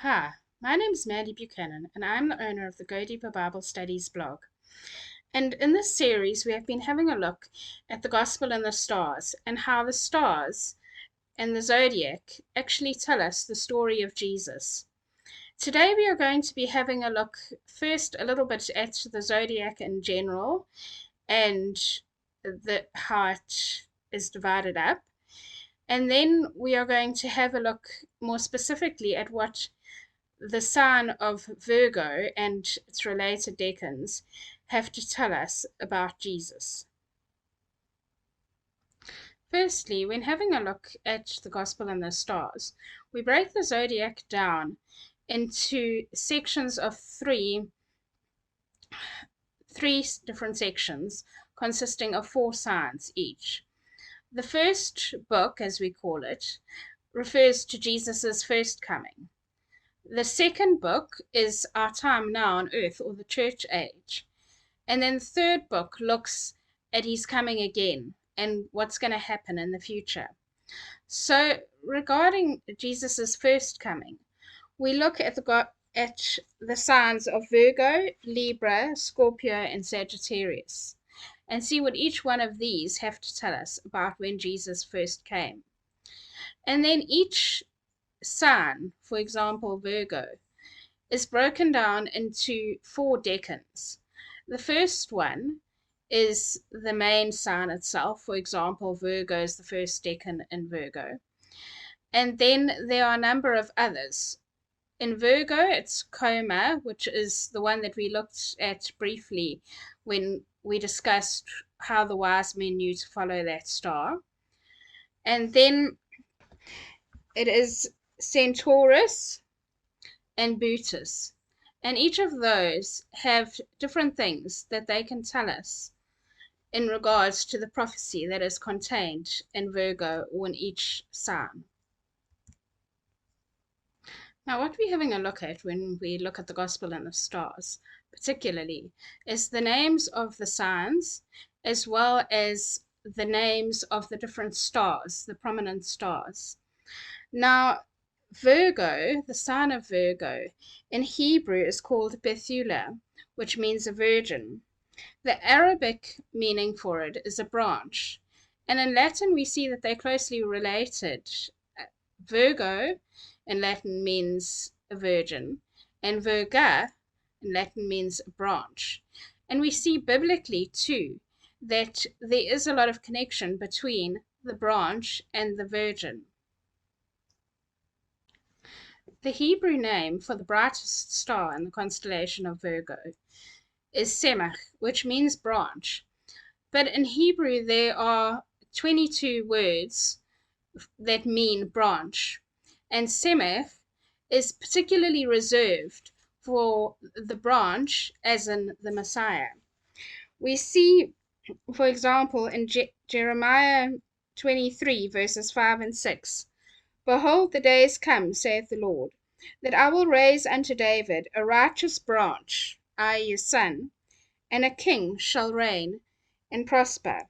Hi, my name is Mandy Buchanan, and I'm the owner of the Go Deeper Bible Studies blog. And in this series, we have been having a look at the Gospel and the stars, and how the stars and the zodiac actually tell us the story of Jesus. Today, we are going to be having a look first a little bit at the zodiac in general and how it is divided up. And then we are going to have a look more specifically at what the sign of Virgo and its related decans have to tell us about Jesus. Firstly, when having a look at the Gospel and the stars, we break the zodiac down into sections of three different sections consisting of 4 signs each. The first book, as we call it, refers to Jesus' first coming. The second book is our time now on earth, or the church age. And then the third book looks at his coming again and what's going to happen in the future. So regarding Jesus' first coming, we look at the signs of Virgo, Libra, Scorpio, and Sagittarius, and see what each one of these have to tell us about when Jesus first came. And then each sign, for example, Virgo, is broken down into 4 decans. The first one is the main sign itself. For example, Virgo is the first decan in Virgo. And then there are a number of others. In Virgo, it's coma, which is the one that we looked at briefly when we discussed how the wise men knew to follow that star. And then it is centaurus and Bootis. And each of those have different things that they can tell us in regards to the prophecy that is contained in Virgo or in each sign. Now, what we're having a look at when we look at the Gospel and the stars, particularly, is the names of the signs as well as the names of the different stars, the prominent stars. Now, Virgo, the sign of Virgo, in Hebrew is called Bethulah, which means a virgin. The Arabic meaning for it is a branch. And in Latin, we see that they're closely related. Virgo in Latin means a virgin, and virga in Latin means a branch. And we see biblically, too, that there is a lot of connection between the branch and the virgin. The Hebrew name for the brightest star in the constellation of Virgo is Semach, which means branch. But in Hebrew, there are 22 words that mean branch. And Semach is particularly reserved for the branch, as in the Messiah. We see, for example, in Jeremiah 23, verses 5 and 6, "Behold, the days come, saith the Lord, that I will raise unto David a righteous branch, i.e., a son, and a king shall reign and prosper."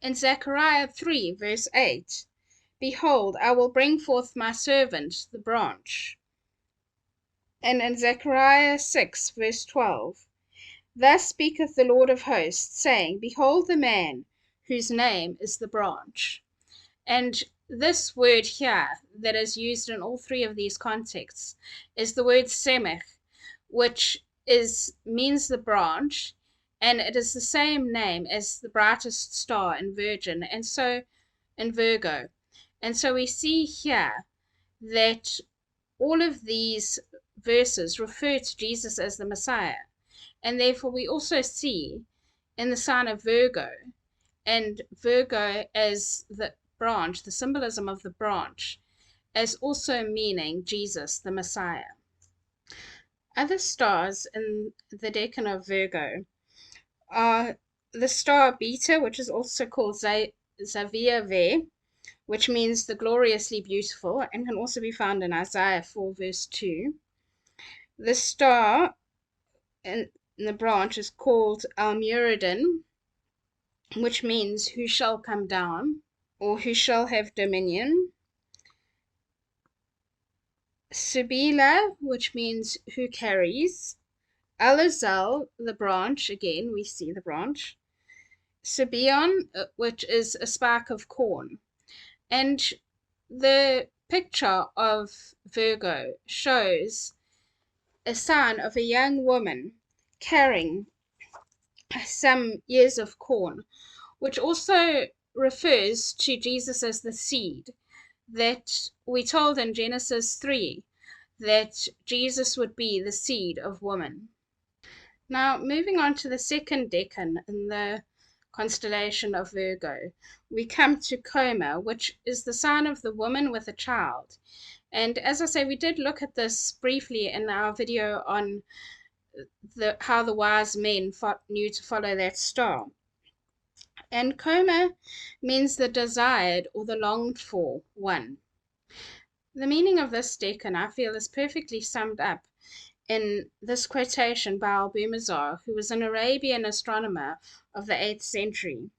In Zechariah 3, verse 8, "Behold, I will bring forth my servant, the branch." And in Zechariah 6, verse 12, "Thus speaketh the Lord of hosts, saying, Behold the man whose name is the branch." And this word here that is used in all 3 of these contexts is the word semech, which means the branch, and it is the same name as the brightest star in Virgin, and so in Virgo. And so we see here that all of these verses refer to Jesus as the Messiah, and therefore we also see in the sign of Virgo, and Virgo as the branch, the symbolism of the branch, as also meaning Jesus, the Messiah. Other stars in the decan of Virgo are the star Beta, which is also called Xavier Ve, which means the gloriously beautiful, and can also be found in Isaiah 4, verse 2. The star in the branch is called Almuradin, which means who shall come down, or who shall have dominion. Sibila, which means who carries. Alizal, the branch, again we see the branch. Sibion, which is a spark of corn. And the picture of Virgo shows a sign of a young woman carrying some ears of corn, which also refers to Jesus as the seed that we told in Genesis 3 that Jesus would be the seed of woman. Now, moving on to the second decan in the constellation of Virgo, we come to coma, which is the sign of the woman with a child. And as I say, we did look at this briefly in our video on how the wise men knew to follow that star. And coma means the desired or the longed for one. The meaning of this decan, I feel, is perfectly summed up in this quotation by Al-Bumazar, who was an Arabian astronomer of the 8th century.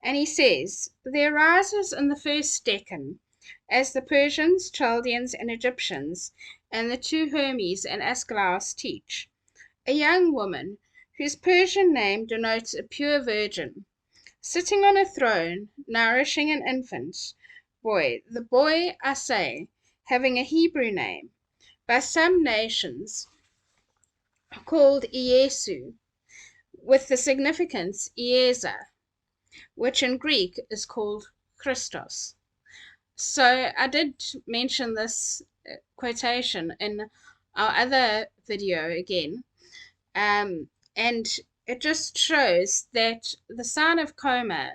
And he says, there arises in the first decan, as the Persians, Chaldeans, and Egyptians, and the two Hermes and Ascalaus teach, a young woman whose Persian name denotes a pure virgin, sitting on a throne, nourishing an infant boy, the boy, I say, having a Hebrew name, by some nations called Iesu, with the significance Iesa, which in Greek is called Christos. So I did mention this quotation in our other video again, and it just shows that the sign of coma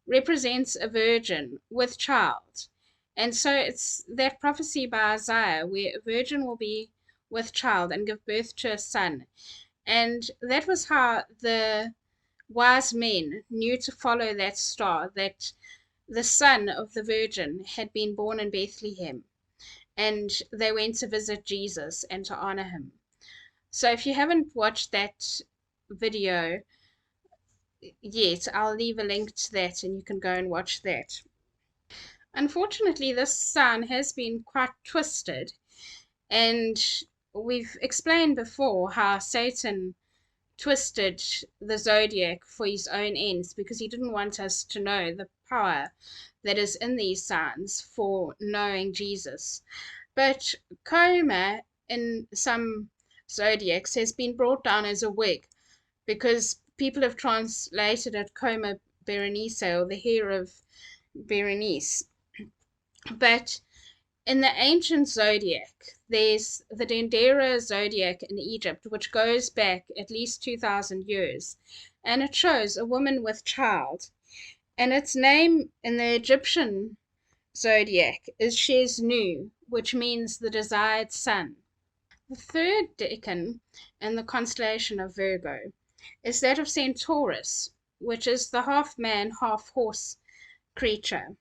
represents a virgin with child. And so it's that prophecy by Isaiah where a virgin will be with child and give birth to a son. And that was how the wise men knew to follow that star, that the son of the virgin had been born in Bethlehem. And they went to visit Jesus and to honor him. So if you haven't watched that video yet, I'll leave a link to that and you can go and watch that. Unfortunately, this sign has been quite twisted, and we've explained before how Satan twisted the zodiac for his own ends because he didn't want us to know the power that is in these signs for knowing Jesus. But coma in some zodiacs has been brought down as a wig because people have translated it coma Berenice, or the hair of Berenice. But in the ancient zodiac, there's the Dendera zodiac in Egypt, which goes back at least 2,000 years, and it shows a woman with child. And its name in the Egyptian zodiac is Shesnu, which means the desired son. The third decan in the constellation of Virgo is that of Centaurus, which is the half man, half horse creature.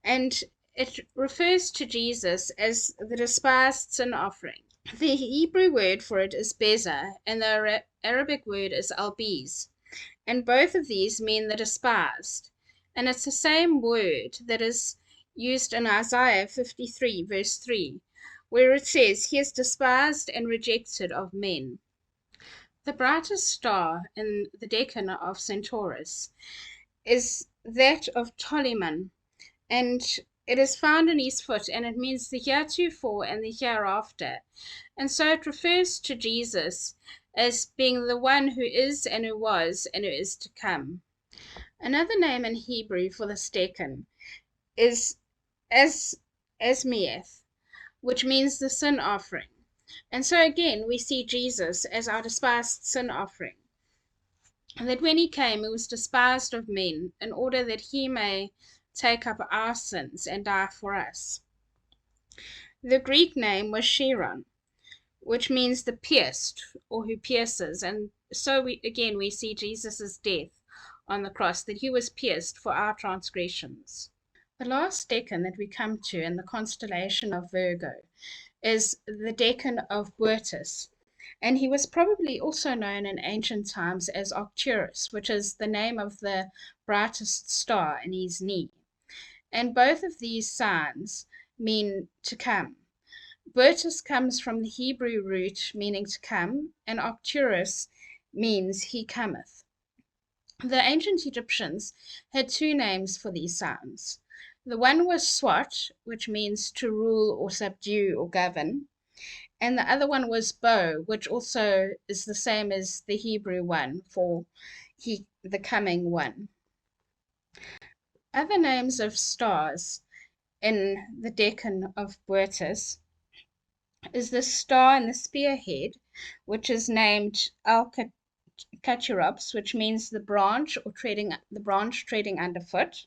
And it refers to Jesus as the despised sin offering. The Hebrew word for it is beza, and the Arabic word is albiz. And both of these mean the despised. And it's the same word that is used in Isaiah 53, verse 3, where it says, he is despised and rejected of men. The brightest star in the decan of Centaurus is that of Ptolemy, and it is found in his foot, and it means the heretofore and the hereafter. And so it refers to Jesus as being the one who is and who was and who is to come. Another name in Hebrew for this decan is Asmieth, which means the sin offering. And so again, we see Jesus as our despised sin offering. And that when he came, he was despised of men in order that he may take up our sins and die for us. The Greek name was Chiron, which means the pierced, or who pierces. And so we see Jesus' death on the cross, that he was pierced for our transgressions. The last decan that we come to in the constellation of Virgo is the decan of Boetus, and he was probably also known in ancient times as Arcturus, which is the name of the brightest star in his knee. And both of these signs mean to come. Bertus comes from the Hebrew root meaning to come, and Arcturus means he cometh. The ancient Egyptians had two names for these sounds. The one was Swat, which means to rule or subdue or govern, and the other one was Bo, which also is the same as the Hebrew one for the coming one. Other names of stars in the decan of Bertus is the star in the spearhead, which is named Alcaturops, which means the branch treading underfoot.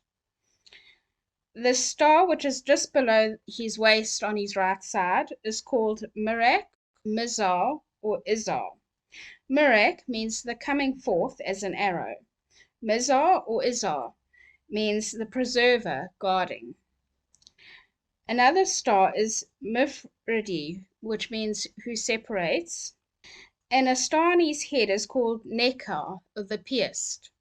The star, which is just below his waist on his right side, is called Merak, Mizar, or Izar. Merak means the coming forth as an arrow. Mizar or Izar means the preserver, guarding. Another star is Mifridi, which means who separates. And a star on his head is called Nekar, or the pierced,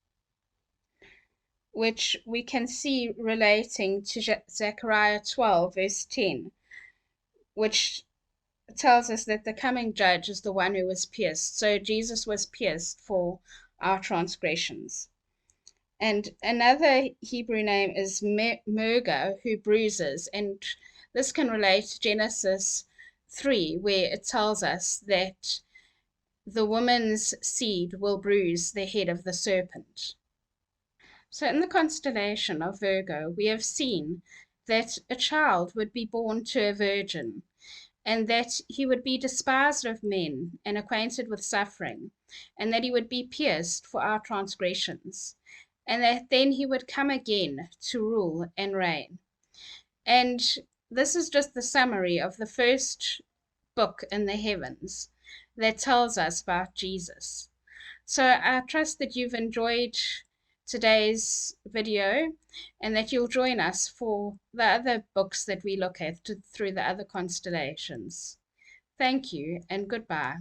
which we can see relating to Zechariah 12, verse 10, which tells us that the coming judge is the one who was pierced. So Jesus was pierced for our transgressions. And another Hebrew name is Merga, who bruises, and this can relate to Genesis 3, where it tells us that the woman's seed will bruise the head of the serpent. So in the constellation of Virgo, we have seen that a child would be born to a virgin, and that he would be despised of men and acquainted with suffering, and that he would be pierced for our transgressions, and that then he would come again to rule and reign. And this is just the summary of the first book in the heavens that tells us about Jesus. So I trust that you've enjoyed today's video and that you'll join us for the other books that we look at through the other constellations. Thank you and goodbye.